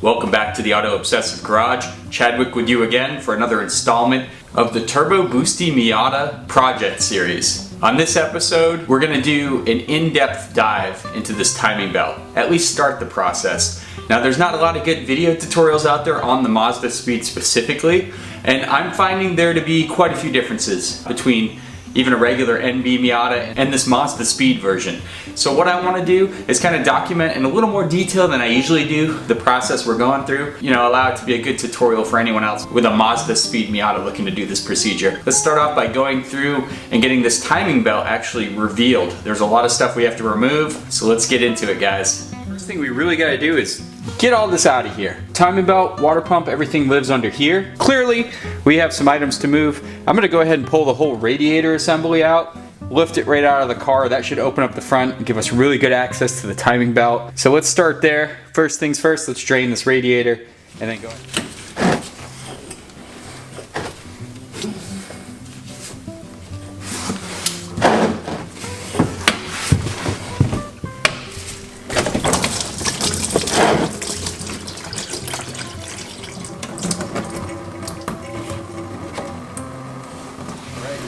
Welcome back to the Auto Obsessive Garage. Chadwick with you again for another installment of the Turbo Boosty Miata project series. On this episode, we're going to do an in-depth dive into this timing belt, at least start the process. Now there's not a lot of good video tutorials out there on the Mazdaspeed specifically, and I'm finding there to be quite a few differences between even a regular NB Miata and this Mazdaspeed version. So what I want to do is kind of document in a little more detail than I usually do the process we're going through. Allow it to be a good tutorial for anyone else with a Mazdaspeed Miata looking to do this procedure. Let's start off by going through and getting this timing belt actually revealed. There's a lot of stuff we have to remove, so let's get into it, guys. First thing we really got to do is get all this out of here. Timing belt, water pump, everything lives under here. Clearly, we have some items to move. I'm gonna go ahead and pull the whole radiator assembly out, lift it right out of the car. That should open up the front and give us really good access to the timing belt. So let's start there. First things first, let's drain this radiator and then go.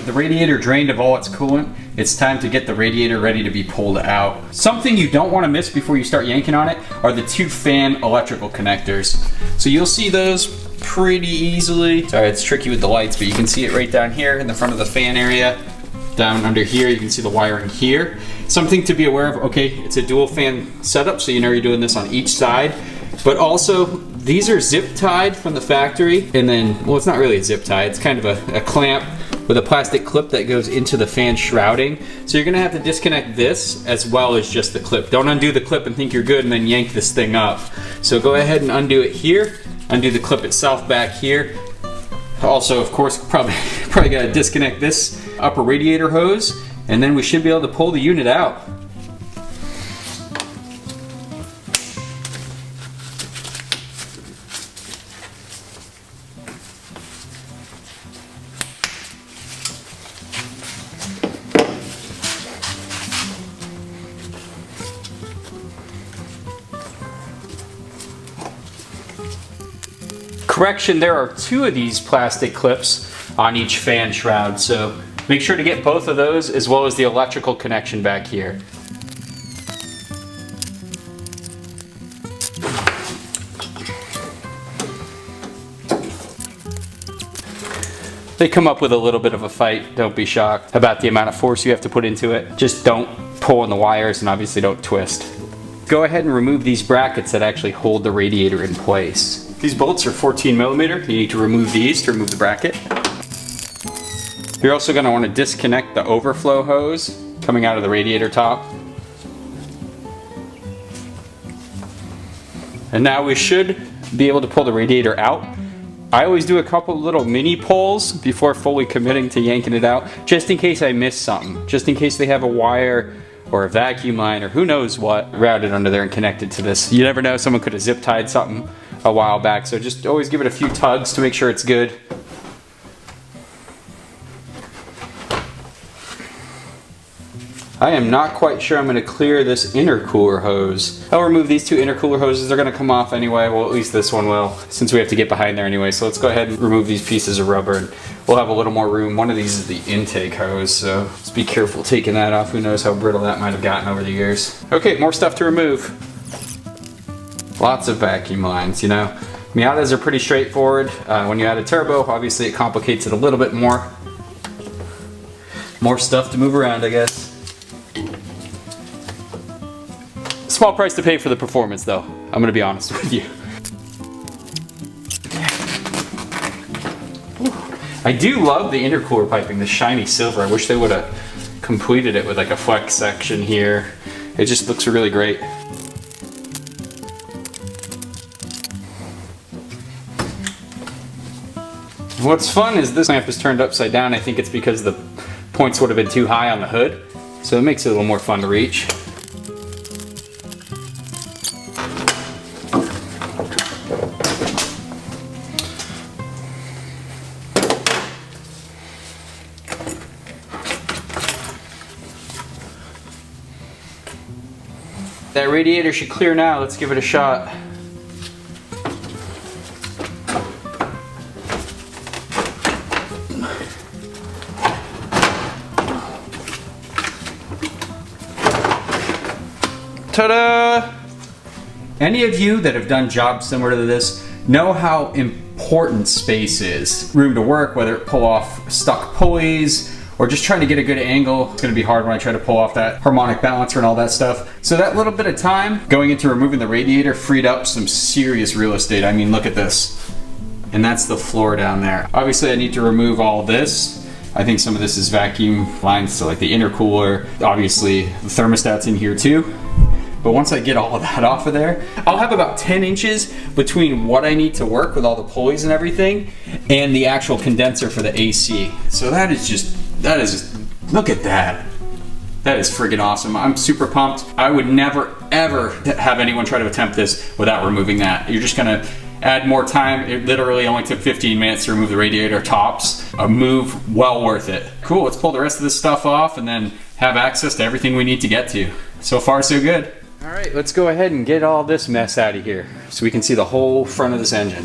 The radiator drained of all its coolant. It's time to get the radiator ready to be pulled out. Something you don't want to miss before you start yanking on it are the two fan electrical connectors. So you'll see those pretty easily. Sorry, it's tricky with the lights, but you can see it right down here in the front of the fan area. Down under here, you can see the wiring here. Something to be aware of, okay, it's a dual fan setup, so you know you're doing this on each side. But also, these are zip tied from the factory, and then, well, it's not really a zip tie, it's kind of a clamp with a plastic clip that goes into the fan shrouding. So you're gonna have to disconnect this as well as just the clip. Don't undo the clip and think you're good and then yank this thing up. So go ahead and undo it here, undo the clip itself back here. Also, of course, probably gotta disconnect this upper radiator hose, and then we should be able to pull the unit out. Correction, there are two of these plastic clips on each fan shroud, so make sure to get both of those as well as the electrical connection back here. They come up with a little bit of a fight. Don't be shocked about the amount of force you have to put into it. Just don't pull on the wires and obviously don't twist. Go ahead and remove these brackets that actually hold the radiator in place. These bolts are 14mm. You need to remove these to remove the bracket. You're also going to want to disconnect the overflow hose coming out of the radiator top. And now we should be able to pull the radiator out. I always do a couple little mini pulls before fully committing to yanking it out, just in case I miss something, just in case they have a wire or a vacuum line or who knows what routed under there and connected to this. You never know, someone could have zip tied something a while back, so just always give it a few tugs to make sure it's good. I am not quite sure I'm going to clear this intercooler hose. I'll remove these two intercooler hoses. They're going to come off anyway. Well, at least this one will, since we have to get behind there anyway. So let's go ahead and remove these pieces of rubber and we'll have a little more room. One of these is the intake hose, so just be careful taking that off. Who knows how brittle that might have gotten over the years. Okay, more stuff to remove. Lots of vacuum lines, Miatas are pretty straightforward. When you add a turbo, obviously it complicates it a little bit more. More stuff to move around, I guess. Small price to pay for the performance, though. I'm gonna be honest with you. I do love the intercooler piping, the shiny silver. I wish they would have completed it with like a flex section here. It just looks really great. What's fun is this lamp is turned upside down. I think it's because the points would have been too high on the hood, so it makes it a little more fun to reach. That radiator should clear now. Let's give it a shot. Ta-da! Any of you that have done jobs similar to this know how important space is. Room to work, whether it pull off stuck pulleys or just trying to get a good angle. It's gonna be hard when I try to pull off that harmonic balancer and all that stuff. So that little bit of time going into removing the radiator freed up some serious real estate. I mean, look at this. And that's the floor down there. Obviously I need to remove all this. I think some of this is vacuum lines, so like the intercooler. Obviously the thermostat's in here too. But once I get all of that off of there, I'll have about 10 inches between what I need to work with all the pulleys and everything and the actual condenser for the AC. So that is just, look at that. That is friggin' awesome. I'm super pumped. I would never, ever have anyone try to attempt this without removing that. You're just gonna add more time. It literally only took 15 minutes to remove the radiator tops. A move well worth it. Cool, let's pull the rest of this stuff off and then have access to everything we need to get to. So far, so good. All right, let's go ahead and get all this mess out of here so we can see the whole front of this engine.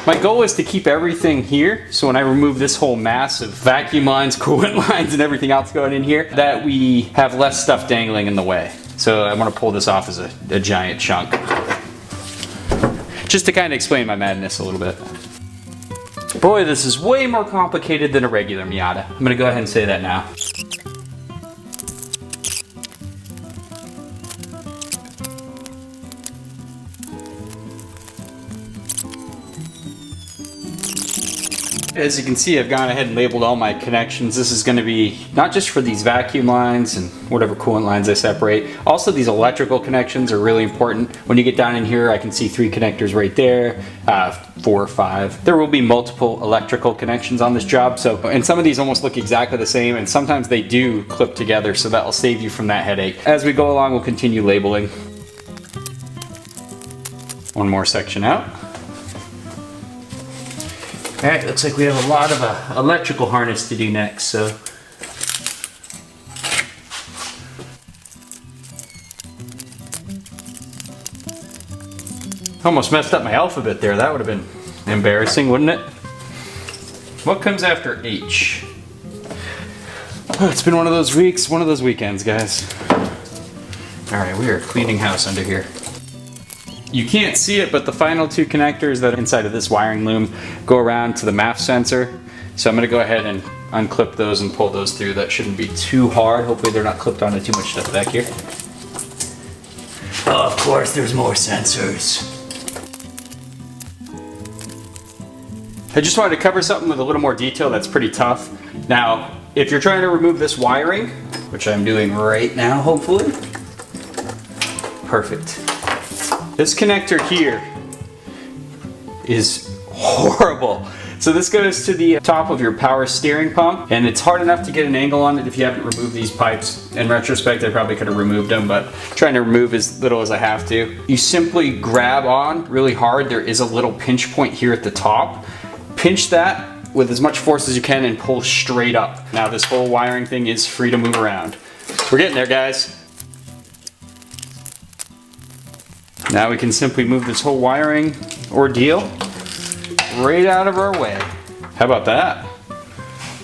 My goal is to keep everything here, so when I remove this whole mass of vacuum lines, coolant lines, and everything else going in here, that we have less stuff dangling in the way. So I want to pull this off as a giant chunk. Just to kind of explain my madness a little bit. Boy, this is way more complicated than a regular Miata. I'm going to go ahead and say that now. As you can see, I've gone ahead and labeled all my connections. This is going to be not just for these vacuum lines and whatever coolant lines I separate. Also, these electrical connections are really important. When you get down in here, I can see 3 connectors right there, 4 or 5. There will be multiple electrical connections on this job. And some of these almost look exactly the same, and sometimes they do clip together, so that'll save you from that headache. As we go along, we'll continue labeling. One more section out. All right, looks like we have a lot of electrical harness to do next, so. Almost messed up my alphabet there. That would have been embarrassing, wouldn't it? What comes after H? Oh, it's been one of those weeks, one of those weekends, guys. All right, we are cleaning house under here. You can't see it, but the final 2 connectors that are inside of this wiring loom go around to the MAF sensor. So I'm gonna go ahead and unclip those and pull those through. That shouldn't be too hard. Hopefully they're not clipped onto too much stuff back here. Oh, of course, there's more sensors. I just wanted to cover something with a little more detail that's pretty tough. Now, if you're trying to remove this wiring, which I'm doing right now, hopefully. Perfect. This connector here is horrible. So this goes to the top of your power steering pump, and it's hard enough to get an angle on it if you haven't removed these pipes. In retrospect, I probably could have removed them, but I'm trying to remove as little as I have to. You simply grab on really hard. There is a little pinch point here at the top. Pinch that with as much force as you can and pull straight up. Now this whole wiring thing is free to move around. We're getting there, guys. Now we can simply move this whole wiring ordeal right out of our way. How about that?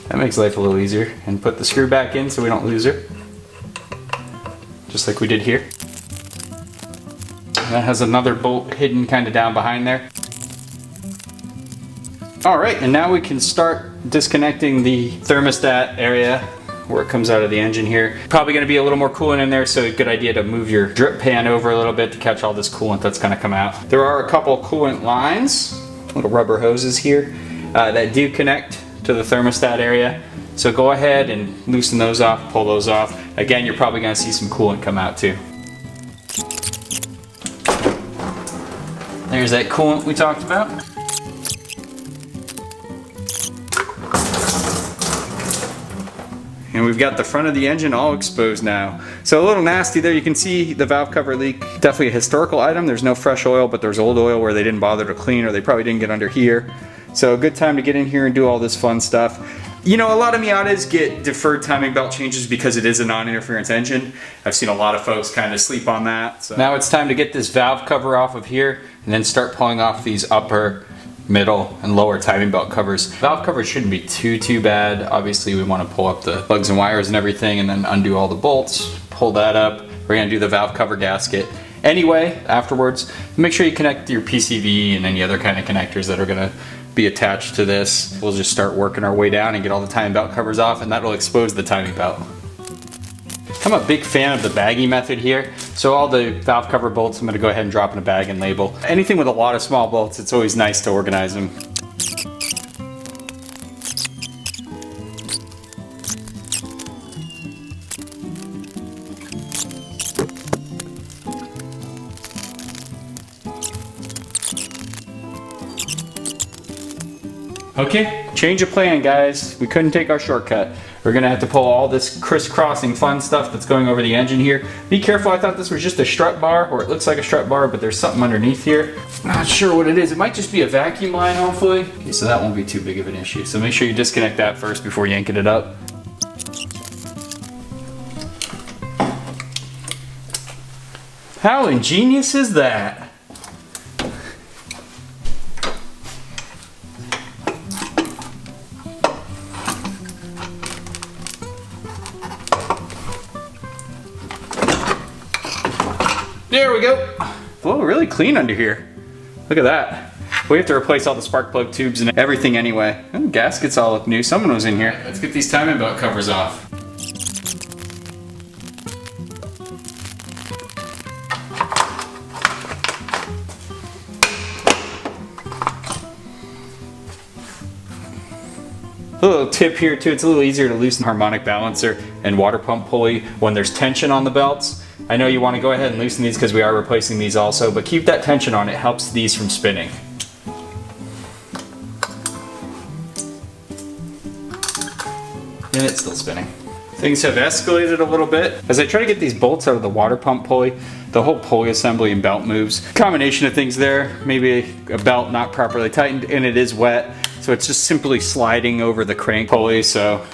That makes life a little easier. And put the screw back in so we don't lose her. Just like we did here. That has another bolt hidden kind of down behind there. All right, and now we can start disconnecting the thermostat area where it comes out of the engine here. Probably gonna be a little more coolant in there, so a good idea to move your drip pan over a little bit to catch all this coolant that's gonna come out. There are a couple coolant lines, little rubber hoses here, that do connect to the thermostat area. So go ahead and loosen those off, pull those off. Again, you're probably gonna see some coolant come out too. There's that coolant we talked about. And we've got the front of the engine all exposed now. So a little nasty there. You can see the valve cover leak. Definitely a historical item. There's no fresh oil, but there's old oil where they didn't bother to clean, or they probably didn't get under here. So a good time to get in here and do all this fun stuff. You know, a lot of Miatas get deferred timing belt changes because it is a non-interference engine. I've seen a lot of folks kind of sleep on that. So now it's time to get this valve cover off of here and then start pulling off these upper middle and lower timing belt covers. Valve covers shouldn't be too bad. Obviously we want to pull up the plugs and wires and everything and then undo all the bolts, pull that up. We're gonna do the valve cover gasket anyway afterwards. Make sure you connect your PCV and any other kind of connectors that are gonna be attached to this. We'll just start working our way down and get all the timing belt covers off, and that'll expose the timing belt. I'm a big fan of the baggie method here. So all the valve cover bolts I'm gonna go ahead and drop in a bag and label. Anything with a lot of small bolts, it's always nice to organize them. Okay, change of plan, guys. We couldn't take our shortcut. We're gonna have to pull all this crisscrossing fun stuff that's going over the engine here. Be careful, I thought this was just a strut bar, or it looks like a strut bar, but there's something underneath here. Not sure what it is. It might just be a vacuum line, hopefully. Okay, so that won't be too big of an issue. So make sure you disconnect that first before yanking it up. How ingenious is that? There we go. Oh, really clean under here. Look at that. We have to replace all the spark plug tubes and everything anyway. Oh, gaskets all look new. Someone was in here. Let's get these timing belt covers off. A little tip here too, it's a little easier to loosen harmonic balancer and water pump pulley when there's tension on the belts. I know you want to go ahead and loosen these because we are replacing these also, but keep that tension on. It helps these from spinning. And it's still spinning. Things have escalated a little bit. As I try to get these bolts out of the water pump pulley, the whole pulley assembly and belt moves. Combination of things there. Maybe a belt not properly tightened and it is wet. So it's just simply sliding over the crank pulley. So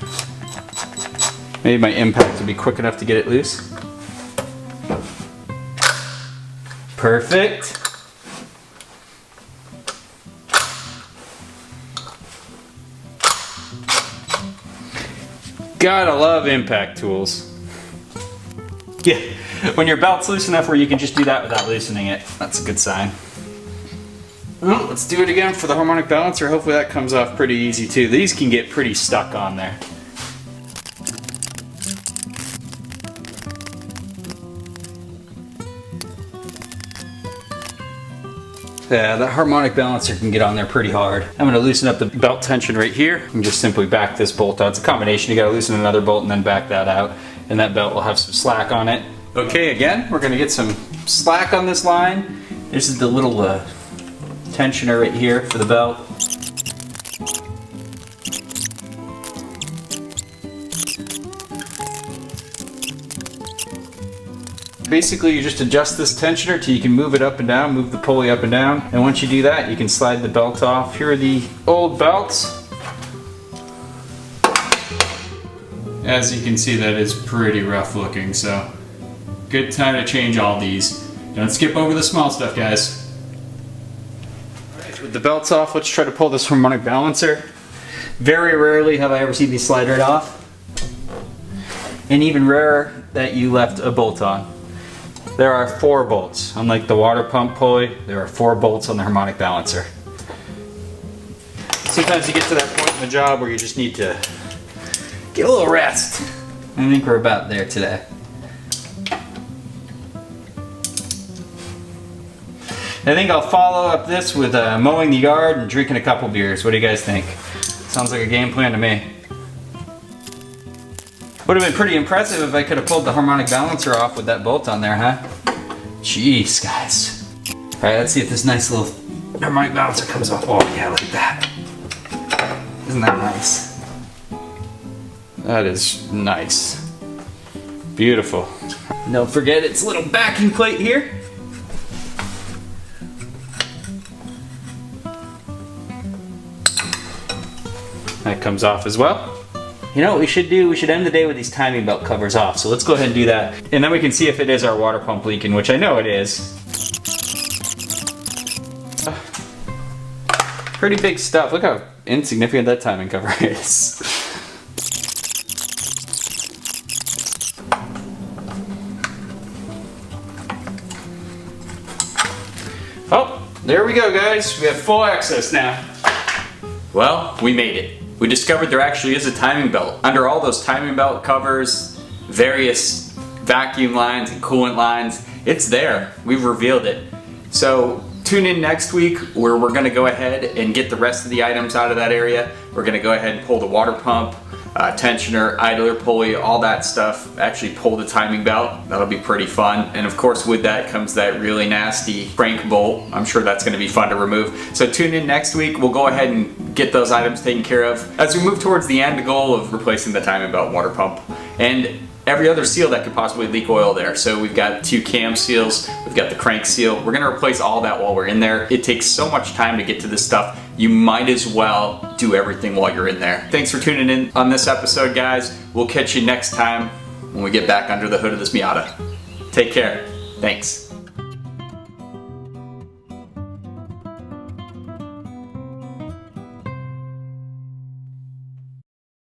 maybe my impact will be quick enough to get it loose. Perfect. Gotta love impact tools. Yeah, when your belt's loose enough where you can just do that without loosening it, that's a good sign. Well, let's do it again for the harmonic balancer. Hopefully that comes off pretty easy too. These can get pretty stuck on there. Yeah, the harmonic balancer can get on there pretty hard. I'm gonna loosen up the belt tension right here and just simply back this bolt out. It's a combination. You gotta loosen another bolt and then back that out, and that belt will have some slack on it. Okay, again, we're gonna get some slack on this line. This is the little tensioner right here for the belt. Basically, you just adjust this tensioner till you can move it up and down, move the pulley up and down. And once you do that, you can slide the belt off. Here are the old belts. As you can see, that is pretty rough looking, so good time to change all these. Don't skip over the small stuff, guys. Alright, with the belts off, let's try to pull this harmonic balancer. Very rarely have I ever seen these slide right off. And even rarer that you left a bolt on. There are 4 bolts. Unlike the water pump pulley, there are 4 bolts on the harmonic balancer. Sometimes you get to that point in the job where you just need to get a little rest. I think we're about there today. I think I'll follow up this with mowing the yard and drinking a couple beers. What do you guys think? Sounds like a game plan to me. Would have been pretty impressive if I could have pulled the harmonic balancer off with that bolt on there, huh? Jeez, guys. All right, let's see if this nice little harmonic balancer comes off. Oh yeah, look at that. Isn't that nice? That is nice. Beautiful. And don't forget its little backing plate here. That comes off as well. You know what we should do? We should end the day with these timing belt covers off. So let's go ahead and do that. And then we can see if it is our water pump leaking, which I know it is. Pretty big stuff. Look how insignificant that timing cover is. Oh, there we go, guys. We have full access now. Well, we made it. We discovered there actually is a timing belt. Under all those timing belt covers, various vacuum lines and coolant lines, it's there. We've revealed it. So tune in next week where we're gonna go ahead and get the rest of the items out of that area. We're gonna go ahead and pull the water pump, tensioner, idler pulley, all that stuff. Actually pull the timing belt. That'll be pretty fun. And of course with that comes that really nasty crank bolt. I'm sure that's gonna be fun to remove. So tune in next week. We'll go ahead and get those items taken care of. As we move towards the end, the goal of replacing the timing belt and water pump and every other seal that could possibly leak oil there. So we've got 2 cam seals, we've got the crank seal. We're gonna replace all that while we're in there. It takes so much time to get to this stuff. You might as well do everything while you're in there. Thanks for tuning in on this episode, guys. We'll catch you next time when we get back under the hood of this Miata. Take care. Thanks.